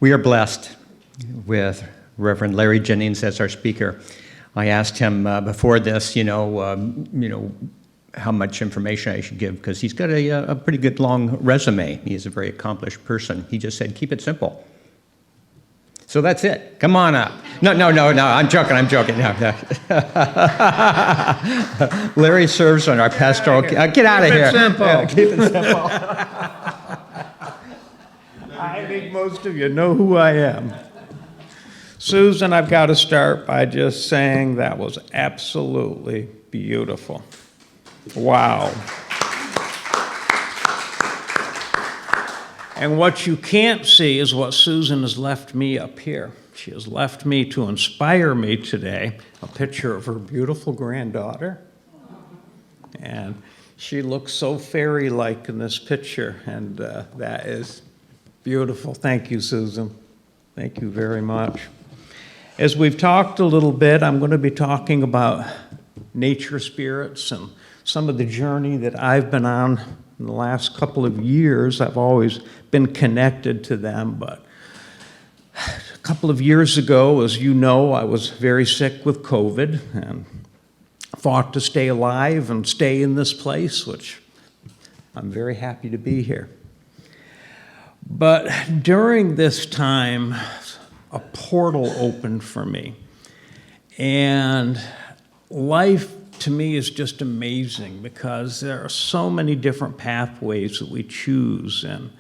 We are blessed with Reverend Larry Jennings as our speaker. I asked him before this, how much information I should give, because he's got a pretty good long resume. He's a very accomplished person. He just said, keep it simple. So that's it. Come on up. No, I'm joking. No. Larry serves on our pastoral... Get out of here. Simple. Yeah, keep it simple. I think most of you know who I am. Susan, I've got to start by just saying that was absolutely beautiful. Wow. And what you can't see is what Susan has left me up here. She has left me to inspire me today, a picture of her beautiful granddaughter. And she looks so fairy-like in this picture, and that is beautiful. Thank you, Susan. Thank you very much. As we've talked a little bit, I'm going to be talking about nature spirits and some of the journey that I've been on in the last couple of years. I've always been connected to them, but a couple of years ago, as you know, I was very sick with COVID and fought to stay alive and stay in this place, which I'm very happy to be here. But during this time, a portal opened for me. And life to me is just amazing because there are so many different pathways that we choose, and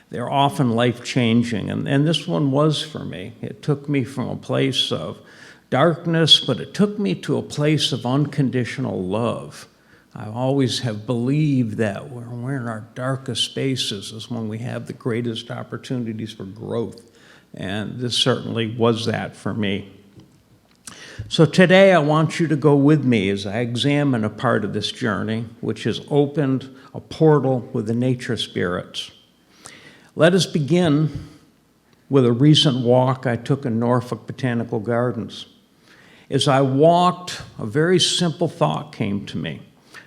they're often life-changing. And this one was for me. It took me from a place of darkness, but it took me to a place of unconditional love. I always have believed that when we're in our darkest spaces is when we have the greatest opportunities for growth. And this certainly was that for me. So today I want you to go with me as I examine a part of this journey, which has opened a portal with the nature spirits. Let us begin with a recent walk I took in Norfolk Botanical Gardens. As I walked, a very simple thought came to me.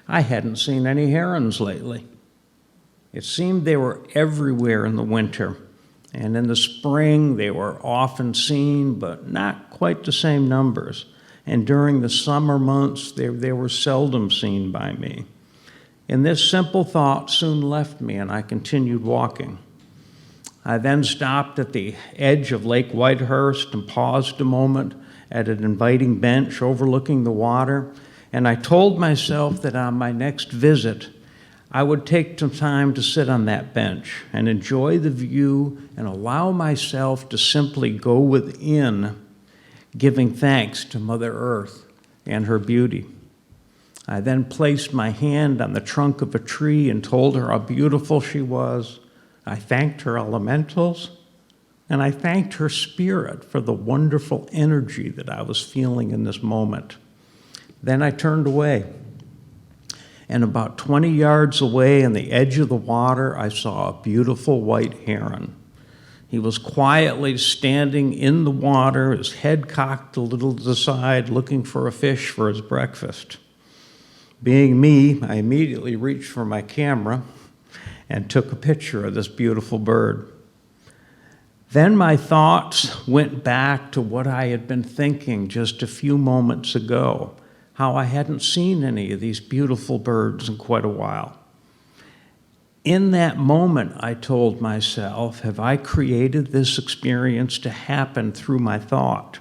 I hadn't seen any herons lately. It seemed they were everywhere in the winter, and in the spring they were often seen, but not quite the same numbers. And during the summer months, they were seldom seen by me. And this simple thought soon left me, and I continued walking. I then stopped at the edge of Lake Whitehurst and paused a moment at an inviting bench overlooking the water, and I told myself that on my next visit, I would take some time to sit on that bench and enjoy the view and allow myself to simply go within, giving thanks to Mother Earth and her beauty. I then placed my hand on the trunk of a tree and told her how beautiful she was. I thanked her elementals, and I thanked her spirit for the wonderful energy that I was feeling in this moment. Then I turned away, and about 20 yards away on the edge of the water, I saw a beautiful white heron. He was quietly standing in the water, his head cocked a little to the side, looking for a fish for his breakfast. Being me, I immediately reached for my camera and took a picture of this beautiful bird. Then my thoughts went back to what I had been thinking just a few moments ago, how I hadn't seen any of these beautiful birds in quite a while. In that moment, I told myself, have I created this experience to happen through my thought?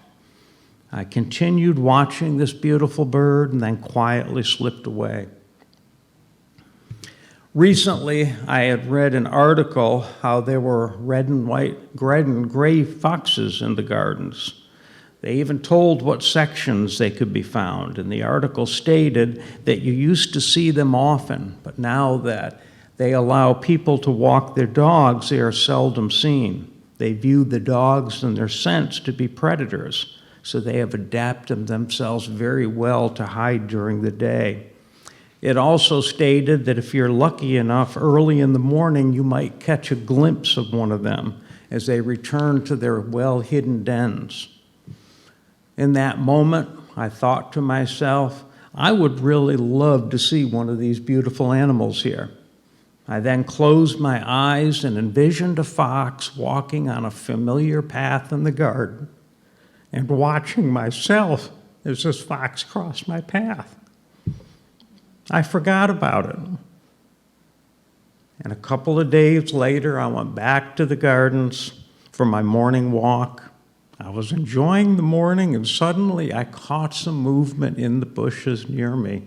I continued watching this beautiful bird and then quietly slipped away. Recently, I had read an article how there were red and gray foxes in the gardens. They even told what sections they could be found, and the article stated that you used to see them often, but now that they allow people to walk their dogs, they are seldom seen. They view the dogs and their scents to be predators, so they have adapted themselves very well to hide during the day. It also stated that if you're lucky enough early in the morning, you might catch a glimpse of one of them as they return to their well-hidden dens. In that moment, I thought to myself, I would really love to see one of these beautiful animals here. I then closed my eyes and envisioned a fox walking on a familiar path in the garden and watching myself as this fox crossed my path. I forgot about it. And a couple of days later, I went back to the gardens for my morning walk. I was enjoying the morning, and suddenly I caught some movement in the bushes near me.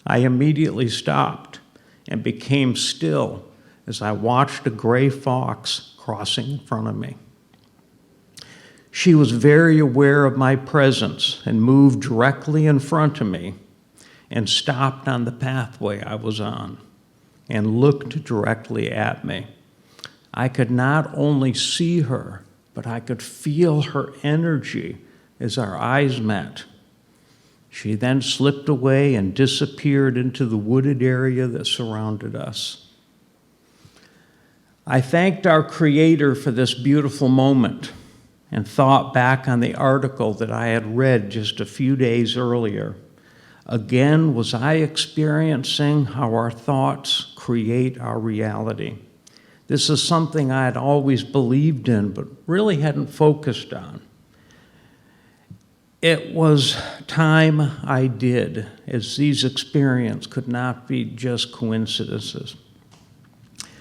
I immediately stopped and became still as I watched a gray fox crossing in front of me. She was very aware of my presence and moved directly in front of me and stopped on the pathway I was on and looked directly at me. I could not only see her, but I could feel her energy as our eyes met. She then slipped away and disappeared into the wooded area that surrounded us. I thanked our Creator for this beautiful moment and thought back on the article that I had read just a few days earlier. Again, was I experiencing how our thoughts create our reality? This is something I had always believed in, but really hadn't focused on. It was time I did, as these experiences could not be just coincidences.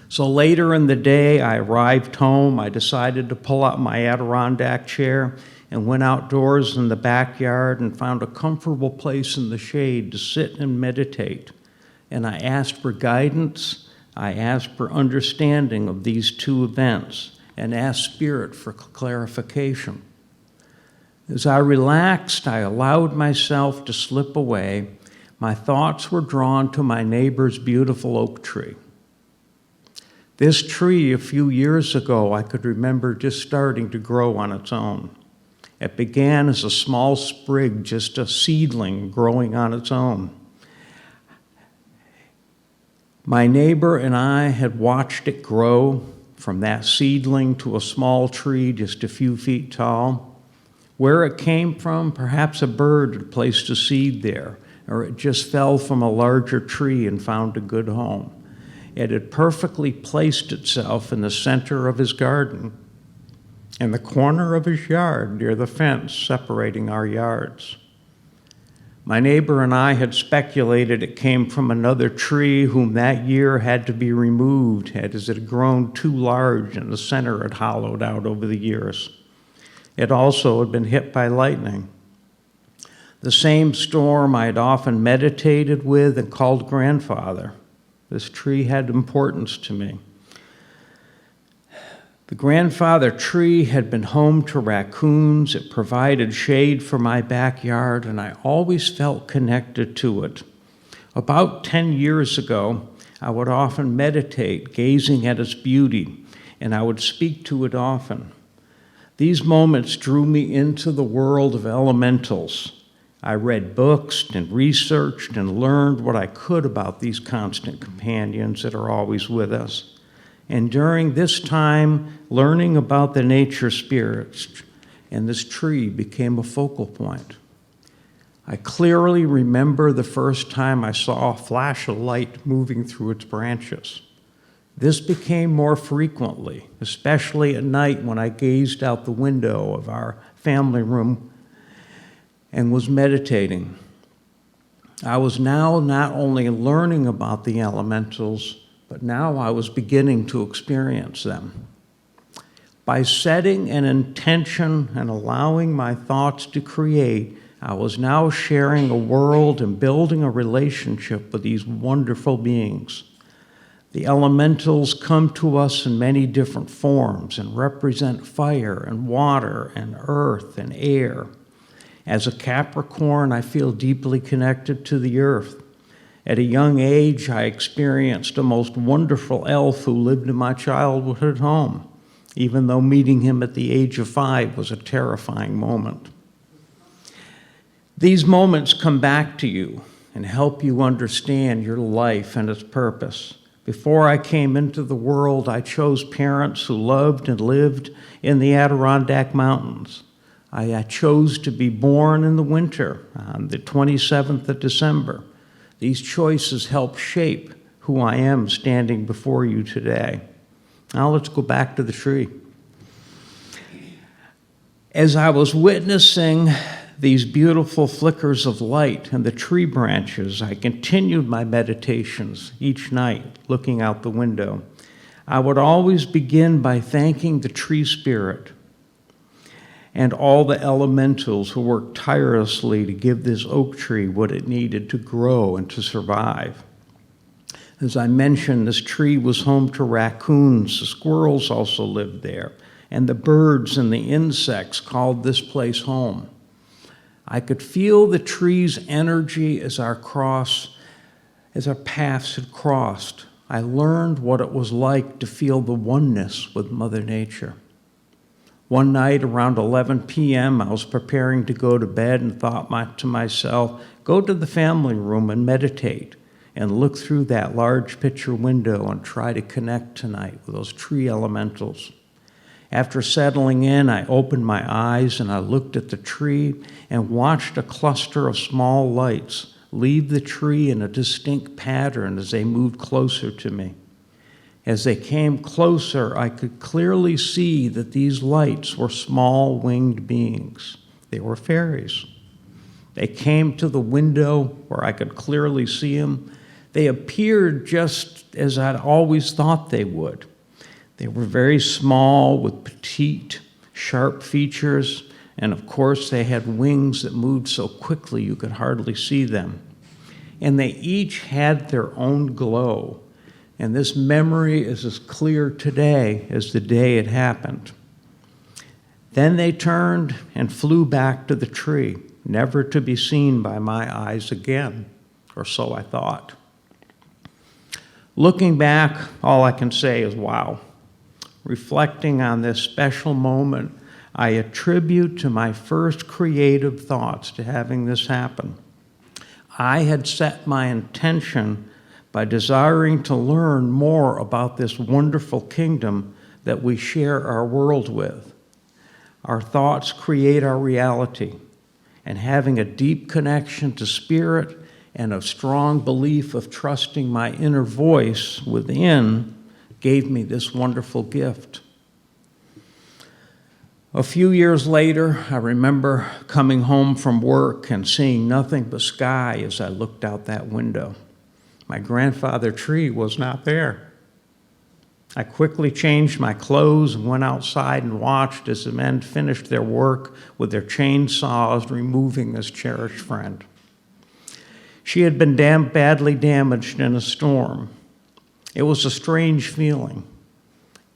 So later in the day, I arrived home. I decided to pull out my Adirondack chair and went outdoors in the backyard and found a comfortable place in the shade to sit and meditate. And I asked for guidance. I asked for understanding of these two events and asked Spirit for clarification. As I relaxed, I allowed myself to slip away. My thoughts were drawn to my neighbor's beautiful oak tree. This tree, a few years ago, I could remember just starting to grow on its own. It began as a small sprig, just a seedling growing on its own. My neighbor and I had watched it grow from that seedling to a small tree just a few feet tall. Where it came from, perhaps a bird had placed a seed there, or it just fell from a larger tree and found a good home. It had perfectly placed itself in the center of his garden, in the corner of his yard near the fence separating our yards. My neighbor and I had speculated it came from another tree whom that year had to be removed as it had grown too large and the center had hollowed out over the years. It also had been hit by lightning. The same storm I had often meditated with and called grandfather. This tree had importance to me. The grandfather tree had been home to raccoons. It provided shade for my backyard, and I always felt connected to it. About 10 years ago, I would often meditate, gazing at its beauty, and I would speak to it often. These moments drew me into the world of elementals. I read books and researched and learned what I could about these constant companions that are always with us. And during this time, learning about the nature spirits and this tree became a focal point. I clearly remember the first time I saw a flash of light moving through its branches. This became more frequently, especially at night when I gazed out the window of our family room and was meditating. I was now not only learning about the elementals, but now I was beginning to experience them. By setting an intention and allowing my thoughts to create, I was now sharing a world and building a relationship with these wonderful beings. The elementals come to us in many different forms and represent fire and water and earth and air. As a Capricorn, I feel deeply connected to the earth. At a young age, I experienced a most wonderful elf who lived in my childhood home, even though meeting him at the age of 5 was a terrifying moment. These moments come back to you and help you understand your life and its purpose. Before I came into the world, I chose parents who loved and lived in the Adirondack Mountains. I chose to be born in the winter on the 27th of December. These choices help shape who I am standing before you today. Now let's go back to the tree. As I was witnessing these beautiful flickers of light in the tree branches, I continued my meditations each night, looking out the window. I would always begin by thanking the tree spirit and all the elementals who worked tirelessly to give this oak tree what it needed to grow and to survive. As I mentioned, this tree was home to raccoons. The squirrels also lived there, and the birds and the insects called this place home. I could feel the tree's energy as our paths had crossed. I learned what it was like to feel the oneness with Mother Nature. One night around 11 p.m., I was preparing to go to bed and thought to myself, go to the family room and meditate and look through that large picture window and try to connect tonight with those tree elementals. After settling in, I opened my eyes and I looked at the tree and watched a cluster of small lights leave the tree in a distinct pattern as they moved closer to me. As they came closer, I could clearly see that these lights were small winged beings. They were fairies. They came to the window where I could clearly see them. They appeared just as I'd always thought they would. They were very small with petite, sharp features, and of course they had wings that moved so quickly you could hardly see them. And they each had their own glow, and this memory is as clear today as the day it happened. Then they turned and flew back to the tree, never to be seen by my eyes again, or so I thought. Looking back, all I can say is wow. Reflecting on this special moment, I attribute to my first creative thoughts to having this happen. I had set my intention by desiring to learn more about this wonderful kingdom that we share our world with. Our thoughts create our reality, and having a deep connection to spirit and a strong belief of trusting my inner voice within gave me this wonderful gift. A few years later, I remember coming home from work and seeing nothing but sky as I looked out that window. My grandfather tree was not there. I quickly changed my clothes and went outside and watched as the men finished their work with their chainsaws removing this cherished friend. She had been badly damaged in a storm. It was a strange feeling,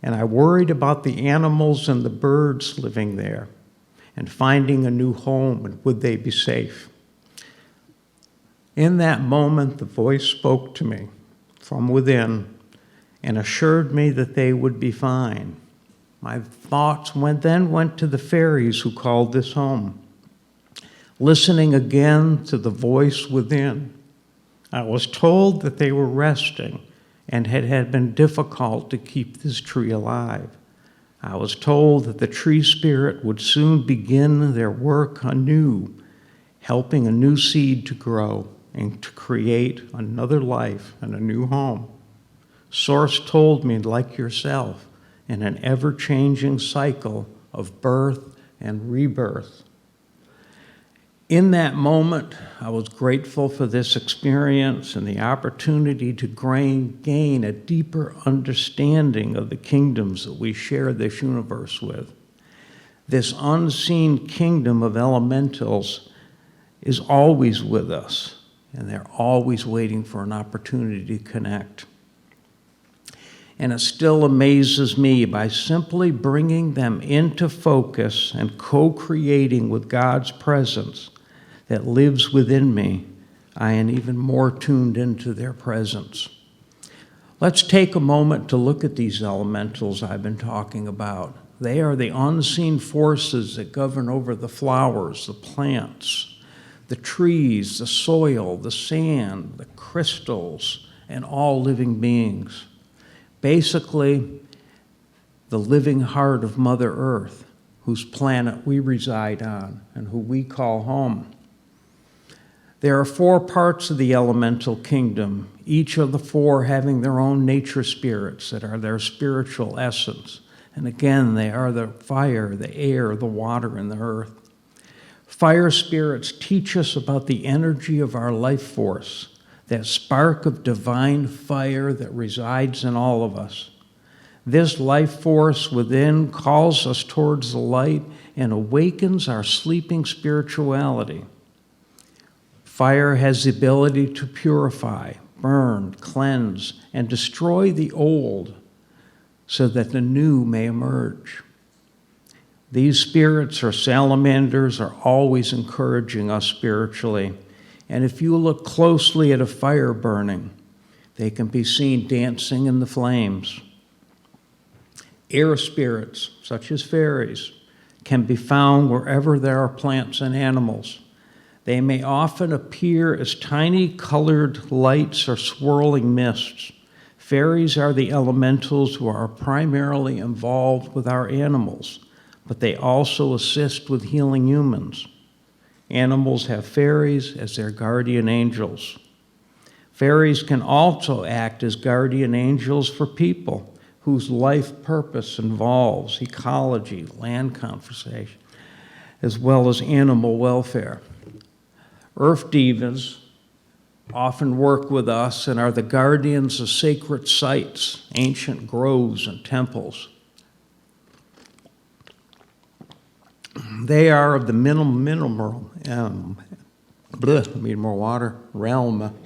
and I worried about the animals and the birds living there and finding a new home, and would they be safe? In that moment, the voice spoke to me from within and assured me that they would be fine. My thoughts then went to the fairies who called this home. Listening again to the voice within, I was told that they were resting and it had been difficult to keep this tree alive. I was told that the tree spirit would soon begin their work anew, helping a new seed to grow and to create another life and a new home. Source told me, like yourself, in an ever-changing cycle of birth and rebirth. In that moment, I was grateful for this experience and the opportunity to gain a deeper understanding of the kingdoms that we share this universe with. This unseen kingdom of elementals is always with us, and they're always waiting for an opportunity to connect. And it still amazes me by simply bringing them into focus and co-creating with God's presence that lives within me, I am even more tuned into their presence. Let's take a moment to look at these elementals I've been talking about. They are the unseen forces that govern over the flowers, the plants, the trees, the soil, the sand, the crystals, and all living beings. Basically, the living heart of Mother Earth, whose planet we reside on and who we call home. There are 4 parts of the elemental kingdom, each of the 4 having their own nature spirits that are their spiritual essence. And again, they are the fire, the air, the water, and the earth. Fire spirits teach us about the energy of our life force, that spark of divine fire that resides in all of us. This life force within calls us towards the light and awakens our sleeping spirituality. Fire has the ability to purify, burn, cleanse, and destroy the old so that the new may emerge. These spirits or salamanders are always encouraging us spiritually. And if you look closely at a fire burning, they can be seen dancing in the flames. Air spirits, such as fairies, can be found wherever there are plants and animals. They may often appear as tiny colored lights or swirling mists. Fairies are the elementals who are primarily involved with our animals, but they also assist with healing humans. Animals have fairies as their guardian angels. Fairies can also act as guardian angels for people whose life purpose involves ecology, land conservation, as well as animal welfare. Earth divas often work with us and are the guardians of sacred sites, ancient groves, and temples. They are of the minimal realm,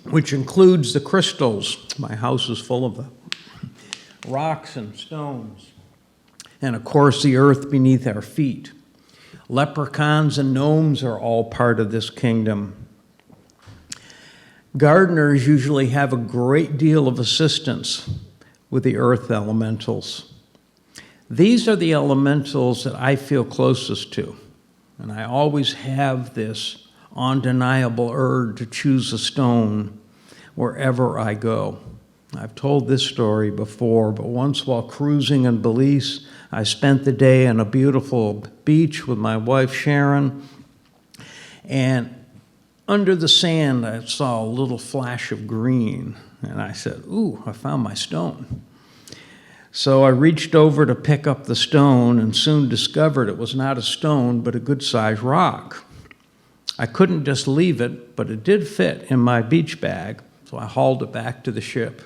which includes the crystals. My house is full of them. Rocks and stones. And of course, the earth beneath our feet. Leprechauns and gnomes are all part of this kingdom. Gardeners usually have a great deal of assistance with the earth elementals. These are the elementals that I feel closest to, and I always have this undeniable urge to choose a stone wherever I go. I've told this story before, but once while cruising in Belize, I spent the day on a beautiful beach with my wife, Sharon, and under the sand, I saw a little flash of green, and I said, "Ooh, I found my stone." So I reached over to pick up the stone and soon discovered it was not a stone, but a good-sized rock. I couldn't just leave it, but it did fit in my beach bag, so I hauled it back to the ship.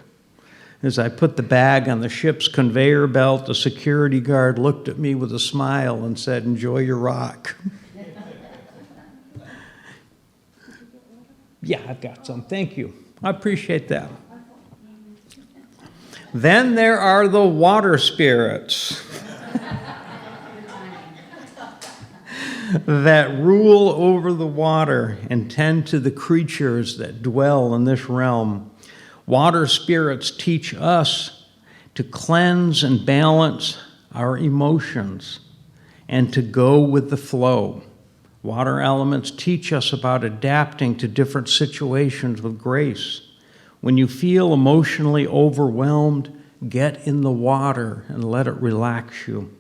As I put the bag on the ship's conveyor belt, the security guard looked at me with a smile and said, "Enjoy your rock." Yeah, I've got some. Thank you. I appreciate that. Then there are the water spirits that rule over the water and tend to the creatures that dwell in this realm. Water spirits teach us to cleanse and balance our emotions and to go with the flow. Water elements teach us about adapting to different situations with grace. When you feel emotionally overwhelmed, get in the water and let it relax you.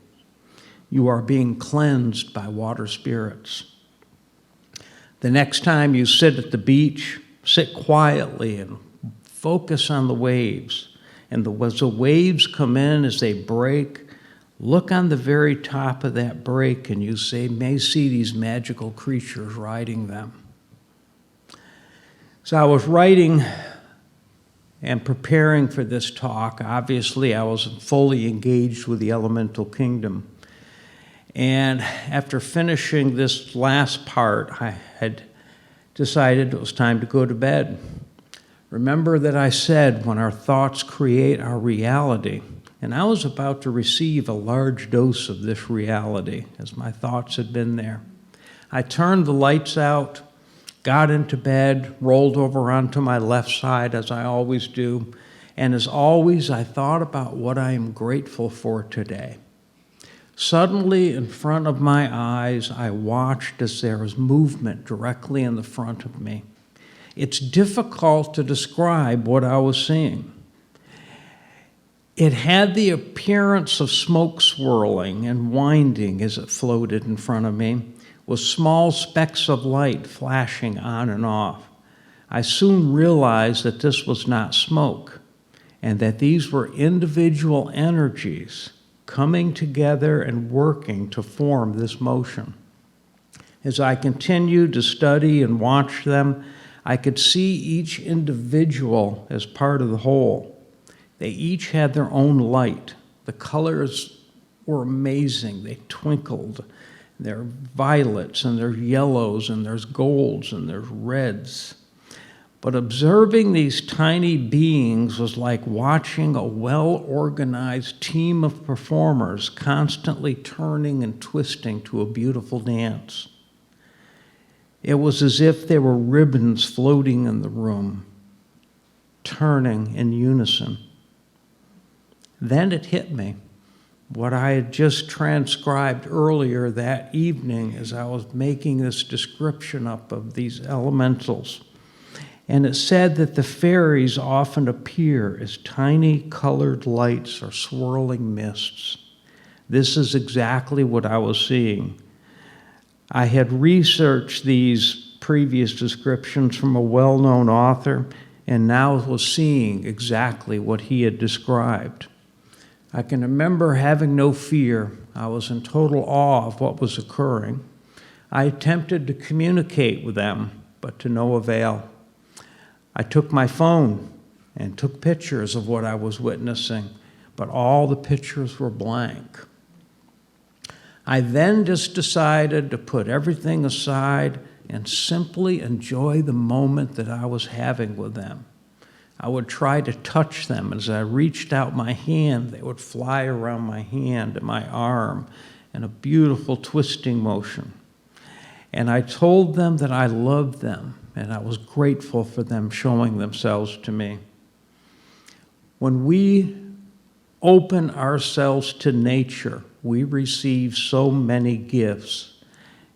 You are being cleansed by water spirits. The next time you sit at the beach, sit quietly and focus on the waves. And as the waves come in, as they break, look on the very top of that break and you may see these magical creatures riding them. So I was writing and preparing for this talk. Obviously, I was fully engaged with the elemental kingdom. And after finishing this last part, I had decided it was time to go to bed. Remember that I said when our thoughts create our reality, and I was about to receive a large dose of this reality as my thoughts had been there. I turned the lights out, got into bed, rolled over onto my left side as I always do, and as always, I thought about what I am grateful for today. Suddenly, in front of my eyes, I watched as there was movement directly in the front of me. It's difficult to describe what I was seeing. It had the appearance of smoke swirling and winding as it floated in front of me, with small specks of light flashing on and off. I soon realized that this was not smoke, and that these were individual energies coming together and working to form this motion. As I continued to study and watch them, I could see each individual as part of the whole. They each had their own light. The colors were amazing. They twinkled. There are violets, and there's yellows, and there's golds, and there's reds. But observing these tiny beings was like watching a well-organized team of performers constantly turning and twisting to a beautiful dance. It was as if there were ribbons floating in the room, turning in unison. Then it hit me, what I had just transcribed earlier that evening as I was making this description up of these elementals. And it said that the fairies often appear as tiny colored lights or swirling mists. This is exactly what I was seeing. I had researched these previous descriptions from a well-known author, and now was seeing exactly what he had described. I can remember having no fear. I was in total awe of what was occurring. I attempted to communicate with them, but to no avail. I took my phone and took pictures of what I was witnessing, but all the pictures were blank. I then just decided to put everything aside and simply enjoy the moment that I was having with them. I would try to touch them. As I reached out my hand, they would fly around my hand and my arm in a beautiful twisting motion. And I told them that I loved them, and I was grateful for them showing themselves to me. When we open ourselves to nature, we receive so many gifts.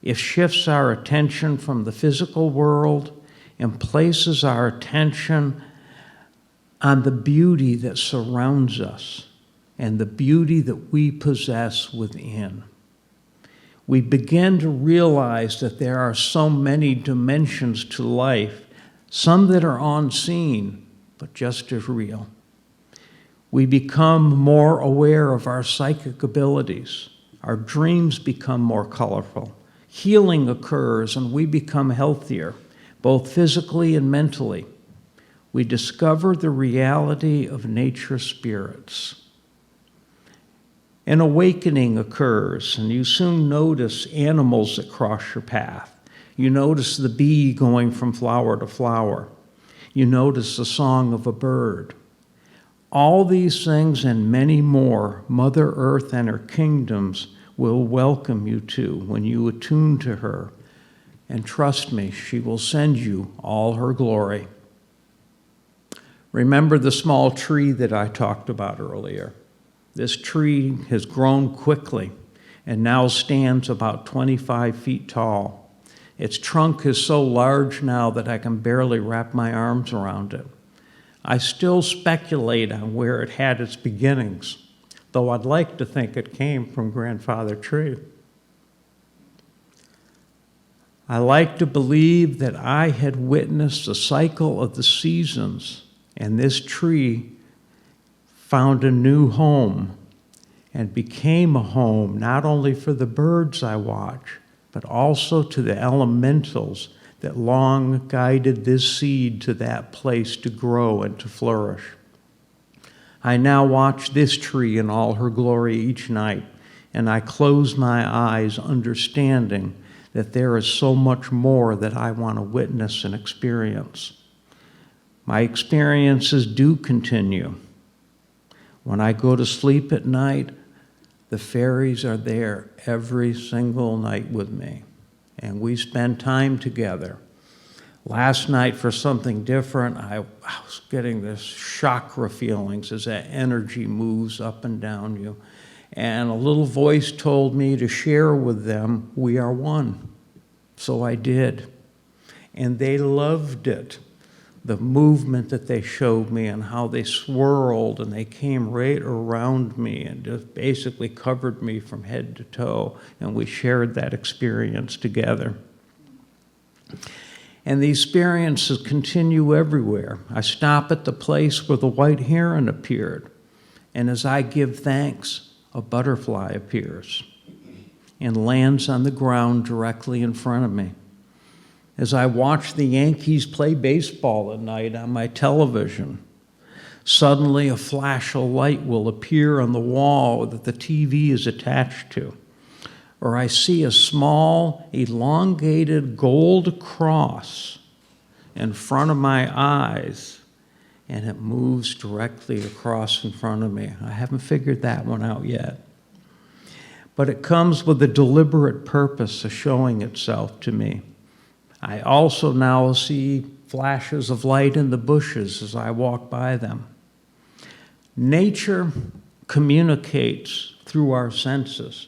It shifts our attention from the physical world and places our attention on the beauty that surrounds us and the beauty that we possess within. We begin to realize that there are so many dimensions to life, some that are unseen, but just as real. We become more aware of our psychic abilities. Our dreams become more colorful. Healing occurs, and we become healthier, both physically and mentally. We discover the reality of nature spirits. An awakening occurs, and you soon notice animals that cross your path. You notice the bee going from flower to flower. You notice the song of a bird. All these things and many more, Mother Earth and her kingdoms will welcome you to when you attune to her. And trust me, she will send you all her glory. Remember the small tree that I talked about earlier. This tree has grown quickly and now stands about 25 feet tall. Its trunk is so large now that I can barely wrap my arms around it. I still speculate on where it had its beginnings, though I'd like to think it came from Grandfather Tree. I like to believe that I had witnessed the cycle of the seasons, and this tree found a new home and became a home not only for the birds I watch, but also to the elementals that long guided this seed to that place to grow and to flourish. I now watch this tree in all her glory each night, and I close my eyes understanding that there is so much more that I want to witness and experience. My experiences do continue. When I go to sleep at night, the fairies are there every single night with me, and we spend time together. Last night, for something different, I was getting this chakra feelings as that energy moves up and down you. And a little voice told me to share with them, we are one. So I did. And they loved it. the movement that they showed me and how they swirled and they came right around me and just basically covered me from head to toe, and we shared that experience together. And the experiences continue everywhere. I stop at the place where the white heron appeared, and as I give thanks, a butterfly appears and lands on the ground directly in front of me. As I watch the Yankees play baseball at night on my television, suddenly a flash of light will appear on the wall that the TV is attached to. Or I see a small, elongated gold cross in front of my eyes, and it moves directly across in front of me. I haven't figured that one out yet. But it comes with a deliberate purpose of showing itself to me. I also now see flashes of light in the bushes as I walk by them. Nature communicates through our senses,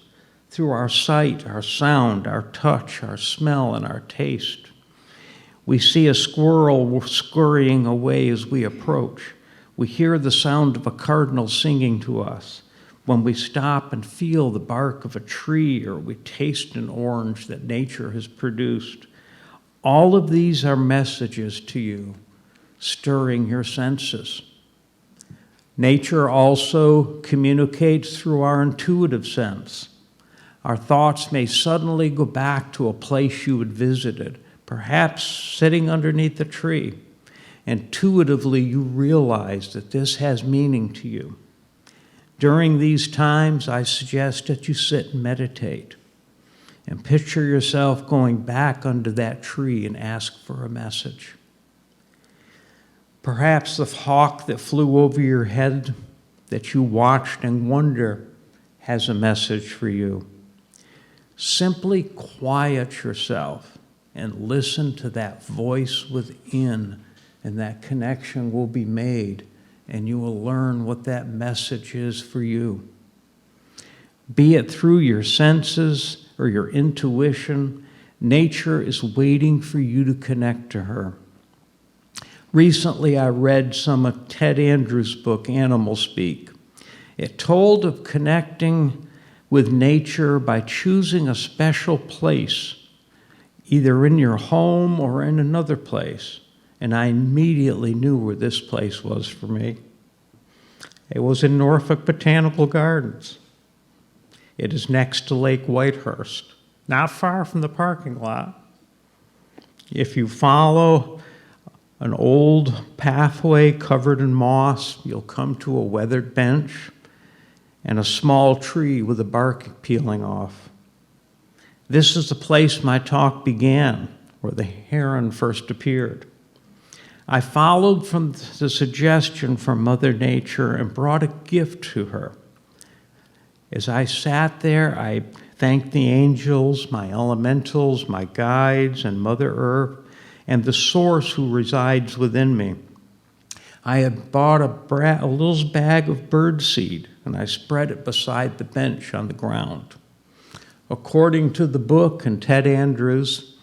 through our sight, our sound, our touch, our smell, and our taste. We see a squirrel scurrying away as we approach. We hear the sound of a cardinal singing to us. When we stop and feel the bark of a tree, or we taste an orange that nature has produced, all of these are messages to you, stirring your senses. Nature also communicates through our intuitive sense. Our thoughts may suddenly go back to a place you had visited, perhaps sitting underneath a tree. Intuitively, you realize that this has meaning to you. During these times, I suggest that you sit and meditate and picture yourself going back under that tree and ask for a message. Perhaps the hawk that flew over your head that you watched and wonder has a message for you. Simply quiet yourself and listen to that voice within, and that connection will be made, and you will learn what that message is for you. Be it through your senses or your intuition, nature is waiting for you to connect to her. Recently, I read some of Ted Andrews' book, Animal Speak. It told of connecting with nature by choosing a special place, either in your home or in another place. And I immediately knew where this place was for me. It was in Norfolk Botanical Gardens. It is next to Lake Whitehurst, not far from the parking lot. If you follow an old pathway covered in moss, you'll come to a weathered bench and a small tree with the bark peeling off. This is the place my talk began, where the heron first appeared. I followed from the suggestion from Mother Nature and brought a gift to her. As I sat there, I thanked the angels, my elementals, my guides, and Mother Earth, and the source who resides within me. I had bought a little bag of birdseed, and I spread it beside the bench on the ground. According to the book and Ted Andrews,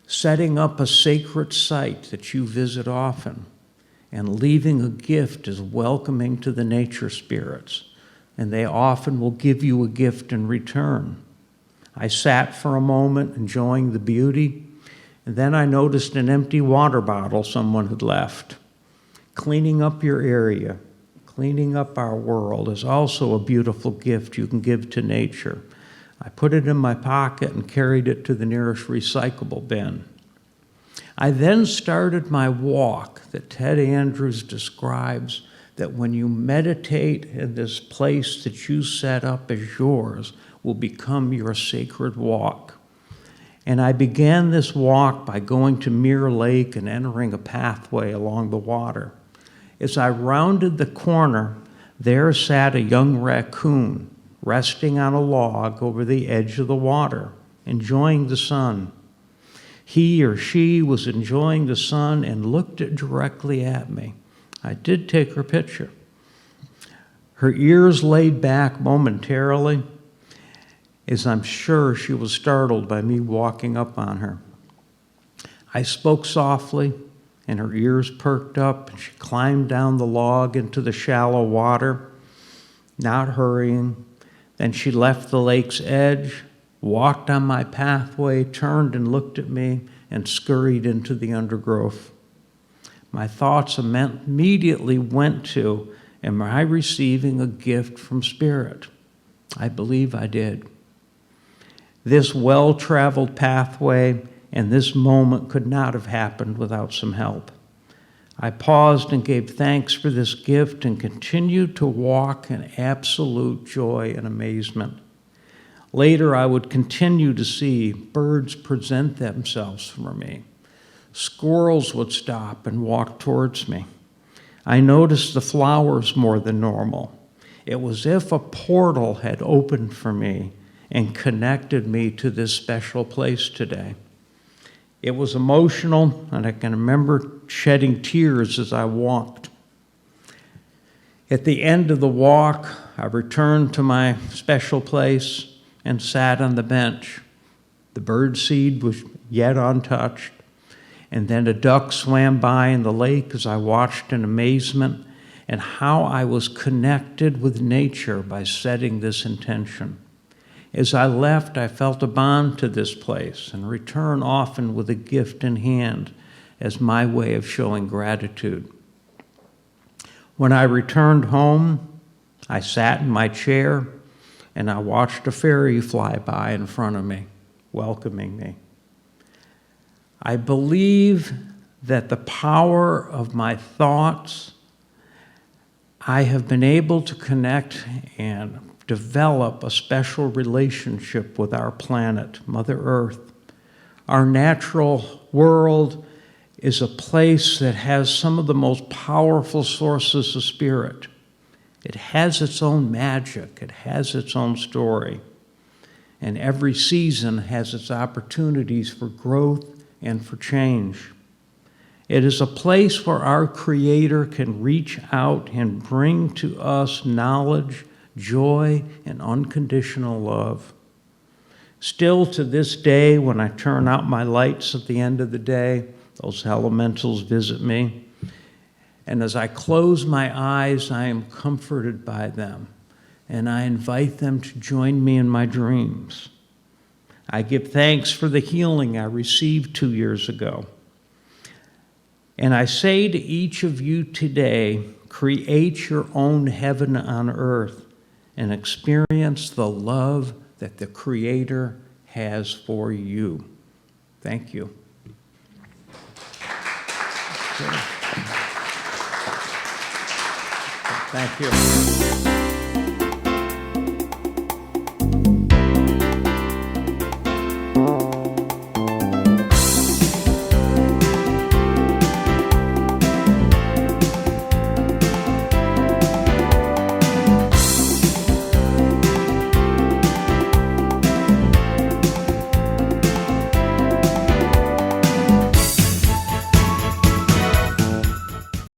setting up a sacred site that you visit often and leaving a gift is welcoming to the nature spirits, and they often will give you a gift in return. I sat for a moment enjoying the beauty, and then I noticed an empty water bottle someone had left. Cleaning up your area, cleaning up our world is also a beautiful gift you can give to nature. I put it in my pocket and carried it to the nearest recyclable bin. I then started my walk that Ted Andrews describes, that when you meditate in this place that you set up as yours will become your sacred walk. And I began this walk by going to Mirror Lake and entering a pathway along the water. As I rounded the corner, there sat a young raccoon resting on a log over the edge of the water, enjoying the sun. He or she was enjoying the sun and looked directly at me. I did take her picture. Her ears laid back momentarily, as I'm sure she was startled by me walking up on her. I spoke softly and her ears perked up, and she climbed down the log into the shallow water, not hurrying. Then she left the lake's edge, walked on my pathway, turned and looked at me, and scurried into the undergrowth. My thoughts immediately went to, am I receiving a gift from Spirit? I believe I did. This well-traveled pathway and this moment could not have happened without some help. I paused and gave thanks for this gift and continued to walk in absolute joy and amazement. Later, I would continue to see birds present themselves for me. Squirrels would stop and walk towards me. I noticed the flowers more than normal. It was as if a portal had opened for me and connected me to this special place today. It was emotional, and I can remember shedding tears as I walked. At the end of the walk, I returned to my special place and sat on the bench. The birdseed was yet untouched, and then a duck swam by in the lake as I watched in amazement and how I was connected with nature by setting this intention. As I left, I felt a bond to this place and return often with a gift in hand as my way of showing gratitude. When I returned home, I sat in my chair and I watched a fairy fly by in front of me, welcoming me. I believe that the power of my thoughts, I have been able to connect and develop a special relationship with our planet, Mother Earth. Our natural world is a place that has some of the most powerful sources of spirit. It has its own magic. It has its own story. And every season has its opportunities for growth and for change. It is a place where our Creator can reach out and bring to us knowledge, joy, and unconditional love. Still to this day, when I turn out my lights at the end of the day, those elementals visit me. And as I close my eyes, I am comforted by them. And I invite them to join me in my dreams. I give thanks for the healing I received 2 years ago. And I say to each of you today, create your own heaven on earth and experience the love that the Creator has for you. Thank you. Thank you.